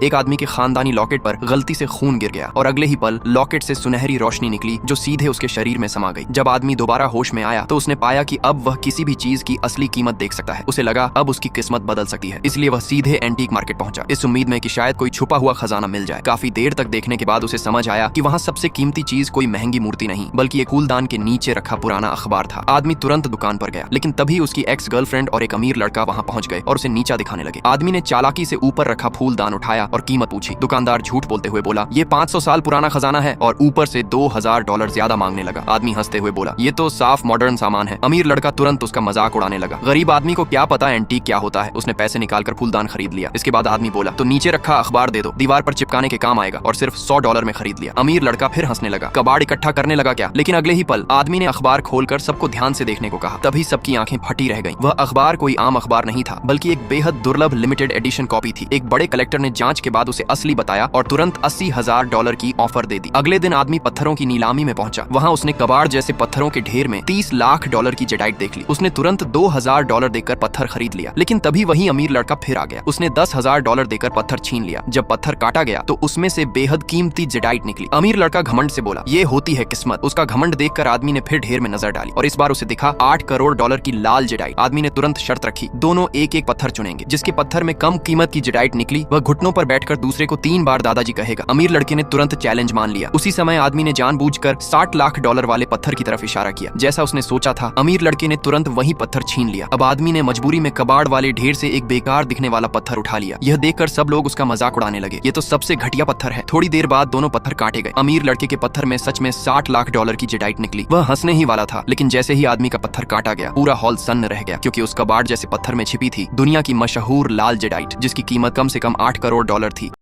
एक आदमी के खानदानी लॉकेट पर गलती से खून गिर गया और अगले ही पल लॉकेट से सुनहरी रोशनी निकली जो सीधे उसके शरीर में समा गई। जब आदमी दोबारा होश में आया तो उसने पाया कि अब वह किसी भी चीज की असली कीमत देख सकता है। उसे लगा अब उसकी किस्मत बदल सकती है, इसलिए वह सीधे एंटीक मार्केट पहुंचा, इस उम्मीद में कि शायद कोई छुपा हुआ खजाना मिल जाए। काफी देर तक देखने के बाद उसे समझ आया कि वहाँ सबसे कीमती चीज कोई महंगी मूर्ति नहीं बल्कि एक कूलदान के नीचे रखा पुराना अखबार था। आदमी तुरंत दुकान पर गया, लेकिन तभी उसकी एक्स गर्लफ्रेंड और एक अमीर लड़का वहाँ पहुंच गए और उसे नीचा दिखाने लगे। आदमी ने चालाकी से ऊपर रखा फूलदान उठाया और कीमत पूछी। दुकानदार झूठ बोलते हुए बोला, ये 500 साल पुराना खजाना है, और ऊपर से $2000 ज्यादा मांगने लगा। आदमी हंसते हुए बोला, ये तो साफ मॉडर्न सामान है। अमीर लड़का तुरंत उसका मजाक उड़ाने लगा। गरीब आदमी को क्या पता एंटीक क्या होता है। उसने पैसे निकालकर फूलदान खरीद लिया। इसके बाद आदमी बोला, तो नीचे रखा अखबार दे दो, दीवार पर चिपकाने के काम आएगा, और सिर्फ $100 में खरीद लिया। अमीर लड़का फिर हंसने लगा, कबाड़ इकट्ठा करने लगा क्या। लेकिन अगले ही पल आदमी ने अखबार खोलकर सबको ध्यान से देखने को कहा। तभी सबकी आंखें फटी रह गईं। वह अखबार कोई आम अखबार नहीं था बल्कि एक बेहद दुर्लभ लिमिटेड एडिशन कॉपी थी। एक बड़े कलेक्टर ने जांच के बाद उसे असली बताया और तुरंत $80,000 की ऑफर दे दी। अगले दिन आदमी पत्थरों की नीलामी में पहुंचा। वहां उसने कबाड़ जैसे पत्थरों के ढेर में $30 लाख की जेडाइट देख ली। उसने तुरंत $2000 देकर पत्थर खरीद लिया। लेकिन तभी वही अमीर लड़का फिर आ गया। उसने $10,000 देकर पत्थर छीन लिया। जब पत्थर काटा गया तो उसमें से बेहद कीमती जेडाइट निकली। अमीर लड़का घमंड से बोला, ये होती है किस्मत। उसका घमंड देखकर आदमी ने फिर ढेर में नजर डाली और इस बार उसे दिखा $8 करोड़ की लाल जेडाइट। आदमी ने तुरंत शर्त रखी, दोनों एक एक पत्थर चुनेंगे। जिसके पत्थर में कम कीमत की जेडाइट निकली वह घुटनों पर बैठकर दूसरे को 3 बार दादाजी कहेगा। अमीर लड़के ने तुरंत चैलेंज मान लिया। उसी समय आदमी ने जानबूझकर $60 लाख वाले पत्थर की तरफ इशारा किया। जैसा उसने सोचा था, अमीर लड़के ने तुरंत वही पत्थर छीन लिया। अब आदमी ने मजबूरी में कबाड़ वाले ढेर से एक बेकार दिखने वाला पत्थर उठा लिया। यह देखकर सब लोग उसका मजाक उड़ाने लगे, ये तो सबसे घटिया पत्थर है। थोड़ी देर बाद दोनों पत्थर काटे गए। अमीर लड़के के पत्थर में सच में $60 लाख की जेडाइट निकली। वह हंसने ही वाला था, लेकिन जैसे ही आदमी का पत्थर काटा गया पूरा हॉल सन्न रह गया, क्योंकि उस कबाड़ जैसे पत्थर में छिपी थी दुनिया की मशहूर लाल जेडाइट, जिसकी कीमत कम से कम $8 करोड़ थी।